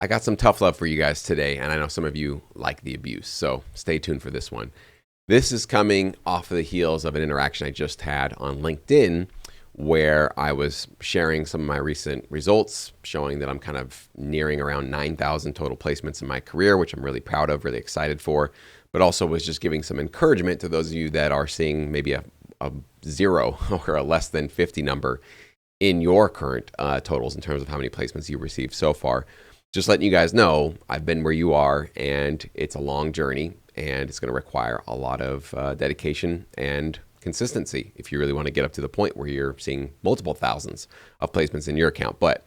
I got some tough love for you guys today, and I know some of you like the abuse, so stay tuned for this one. This is coming off of the heels of an interaction I just had on LinkedIn where I was sharing some of my recent results, showing that I'm kind of nearing around 9,000 total placements in my career, which I'm really proud of, really excited for, but also was just giving some encouragement to those of you that are seeing maybe a zero or a less than 50 number in your current totals in terms of how many placements you received so far. Just letting you guys know, I've been where you are, and it's a long journey, and it's going to require a lot of dedication and consistency if you really want to get up to the point where you're seeing multiple thousands of placements in your account. But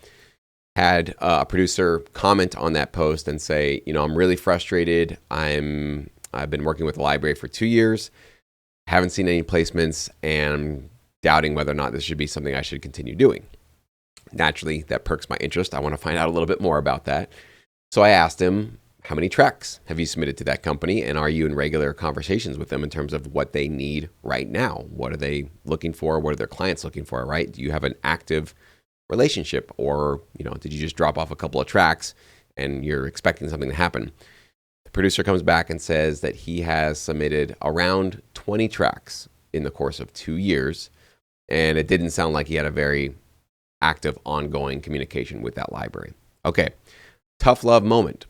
had a producer comment on that post and say, I'm really frustrated. I've been working with the library for 2 years, haven't seen any placements, and I'm doubting whether or not this should be something I should continue doing. Naturally, that perks my interest. I want to find out a little bit more about that. So I asked him, how many tracks have you submitted to that company? And are you in regular conversations with them in terms of what they need right now? What are they looking for? What are their clients looking for, right? Do you have an active relationship? Or, did you just drop off a couple of tracks and you're expecting something to happen? The producer comes back and says that he has submitted around 20 tracks in the course of 2 years. And it didn't sound like he had a very active, ongoing communication with that library. Okay, tough love moment.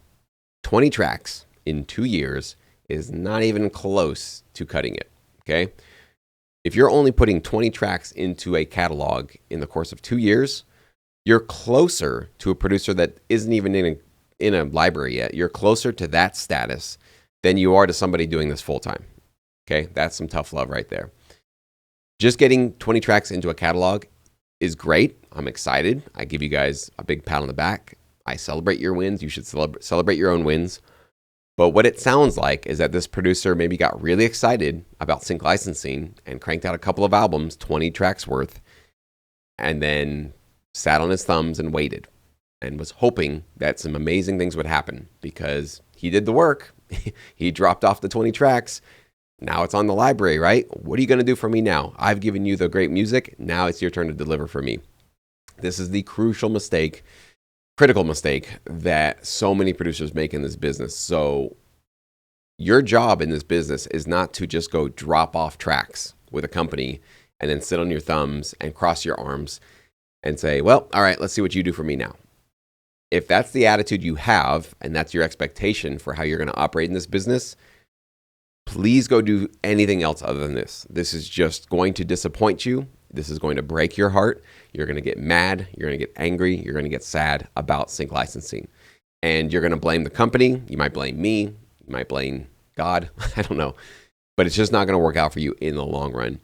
20 tracks in 2 years is not even close to cutting it, okay? If you're only putting 20 tracks into a catalog in the course of 2 years, you're closer to a producer that isn't even in a library yet. You're closer to that status than you are to somebody doing this full time, okay? That's some tough love right there. Just getting 20 tracks into a catalog is great. I'm excited. I give you guys a big pat on the back. I celebrate your wins. You should celebrate your own wins. But what it sounds like is that this producer maybe got really excited about sync licensing and cranked out a couple of albums, 20 tracks worth, and then sat on his thumbs and waited and was hoping that some amazing things would happen because he did the work. He dropped off the 20 tracks. Now it's on the library, right? What are you going to do for me now? I've given you the great music. Now it's your turn to deliver for me. This is the critical mistake that so many producers make in this business. So your job in this business is not to just go drop off tracks with a company and then sit on your thumbs and cross your arms and say, well, all right, let's see what you do for me now. If that's the attitude you have and that's your expectation for how you're going to operate in this business, please go do anything else other than this. This is just going to disappoint you. This is going to break your heart. You're going to get mad. You're going to get angry. You're going to get sad about sync licensing. And you're going to blame the company. You might blame me. You might blame God. I don't know. But it's just not going to work out for you in the long run.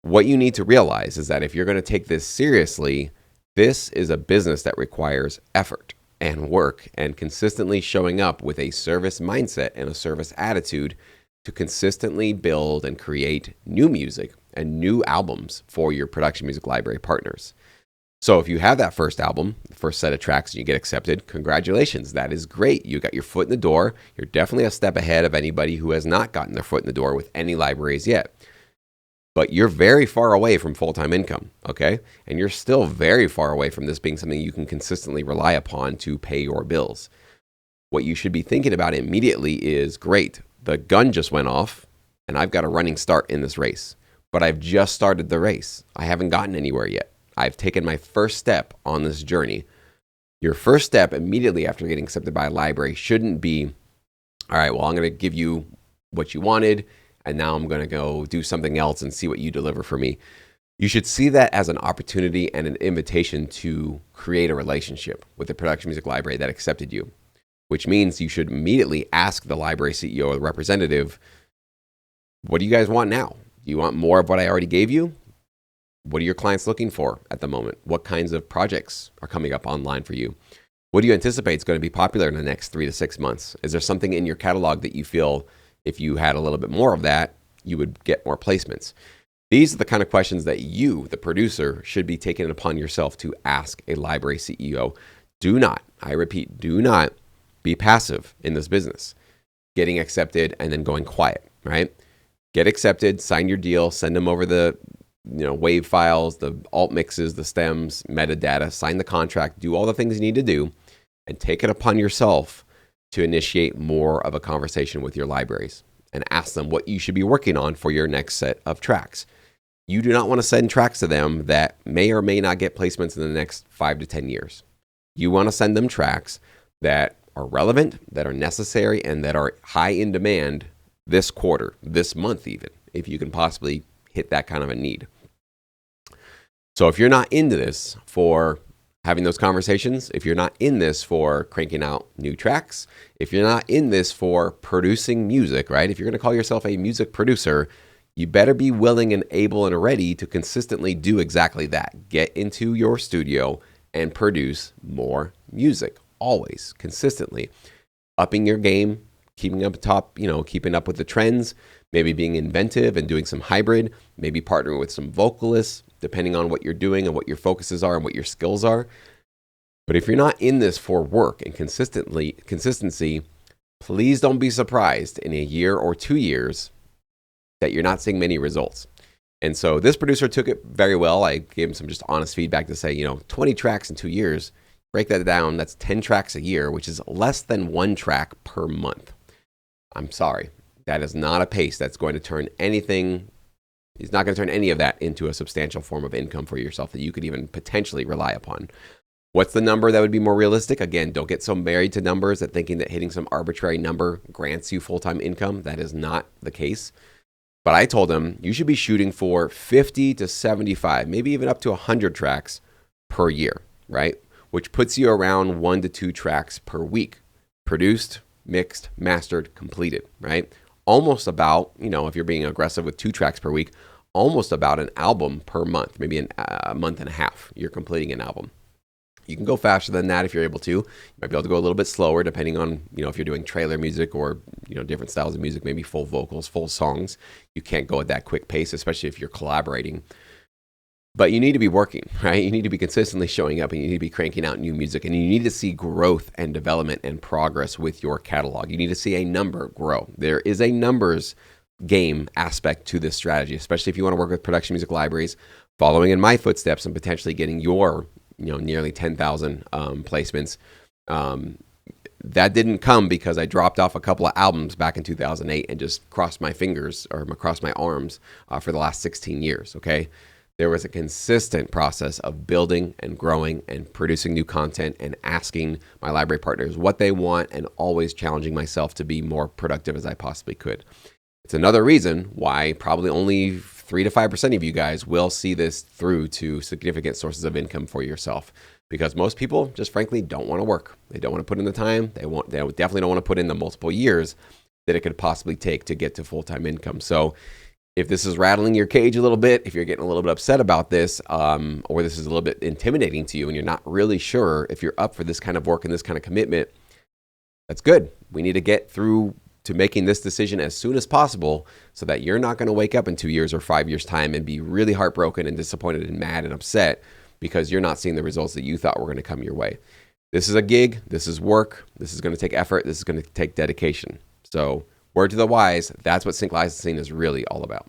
What you need to realize is that if you're going to take this seriously, this is a business that requires effort and work and consistently showing up with a service mindset and a service attitude to consistently build and create new music and new albums for your production music library partners. So if you have that first album, the first set of tracks, and you get accepted, congratulations. That is great. You got your foot in the door. You're definitely a step ahead of anybody who has not gotten their foot in the door with any libraries yet. But you're very far away from full-time income, okay? And you're still very far away from this being something you can consistently rely upon to pay your bills. What you should be thinking about immediately is, great, the gun just went off, and I've got a running start in this race. But I've just started the race. I haven't gotten anywhere yet. I've taken my first step on this journey. Your first step immediately after getting accepted by a library shouldn't be, all right, well, I'm going to give you what you wanted, and now I'm going to go do something else and see what you deliver for me. You should see that as an opportunity and an invitation to create a relationship with the production music library that accepted you, which means you should immediately ask the library CEO or the representative, what do you guys want now? Do you want more of what I already gave you? What are your clients looking for at the moment? What kinds of projects are coming up online for you? What do you anticipate is going to be popular in the next 3 to 6 months? Is there something in your catalog that you feel if you had a little bit more of that, you would get more placements? These are the kind of questions that you, the producer, should be taking it upon yourself to ask a library CEO. Do not, I repeat, do not be passive in this business. Getting accepted and then going quiet, right? Get accepted, sign your deal, send them over the wave files, the alt mixes, the stems, metadata, sign the contract, do all the things you need to do. and take it upon yourself to initiate more of a conversation with your libraries and ask them what you should be working on for your next set of tracks. You do not want to send tracks to them that may or may not get placements in the next 5 to 10 years. You want to send them tracks that are relevant, that are necessary, and that are high in demand this quarter, this month even, if you can possibly hit that kind of a need. So if you're not into this for having those conversations, if you're not in this for cranking out new tracks, if you're not in this for producing music, right? If you're going to call yourself a music producer, you better be willing and able and ready to consistently do exactly that. Get into your studio and produce more music, always, consistently. Upping your game, keeping up top, keeping up with the trends, maybe being inventive and doing some hybrid, maybe partnering with some vocalists, depending on what you're doing and what your focuses are and what your skills are. But if you're not in this for work and consistency, please don't be surprised in a year or 2 years that you're not seeing many results. And so this producer took it very well. I gave him some just honest feedback to say, 20 tracks in 2 years, break that down, that's 10 tracks a year, which is less than 1 track per month. I'm sorry, that is not a pace that's going to turn anything. He's not going to turn any of that into a substantial form of income for yourself that you could even potentially rely upon. What's the number that would be more realistic? Again, don't get so married to numbers that thinking that hitting some arbitrary number grants you full-time income. That is not the case. But I told him you should be shooting for 50 to 75, maybe even up to 100 tracks per year, right? Which puts you around 1 to 2 tracks per week, produced, mixed, mastered, completed, right? Almost about, if you're being aggressive with 2 tracks per week, almost about an album per month, maybe a month and a half, you're completing an album. You can go faster than that if you're able to. You might be able to go a little bit slower depending on, if you're doing trailer music or, different styles of music, maybe full vocals, full songs. You can't go at that quick pace, especially if you're collaborating. But you need to be working, right? You need to be consistently showing up and you need to be cranking out new music and you need to see growth and development and progress with your catalog. You need to see a number grow. There is a numbers game aspect to this strategy, especially if you want to work with production music libraries, following in my footsteps and potentially getting your nearly 10,000 placements. That didn't come because I dropped off a couple of albums back in 2008 and just crossed my fingers or crossed my arms for the last 16 years, okay? There was a consistent process of building and growing and producing new content and asking my library partners what they want and always challenging myself to be more productive as I possibly could. It's another reason why probably only 3 to 5% of you guys will see this through to significant sources of income for yourself, because most people just frankly don't want to work. They don't want to put in the time. They definitely don't want to put in the multiple years that it could possibly take to get to full-time income. So if this is rattling your cage a little bit, if you're getting a little bit upset about this, or this is a little bit intimidating to you and you're not really sure if you're up for this kind of work and this kind of commitment, that's good. We need to get through to making this decision as soon as possible so that you're not going to wake up in 2 years or 5 years' time and be really heartbroken and disappointed and mad and upset because you're not seeing the results that you thought were going to come your way. This is a gig. This is work. This is going to take effort. This is going to take dedication. So word to the wise, that's what sync licensing is really all about.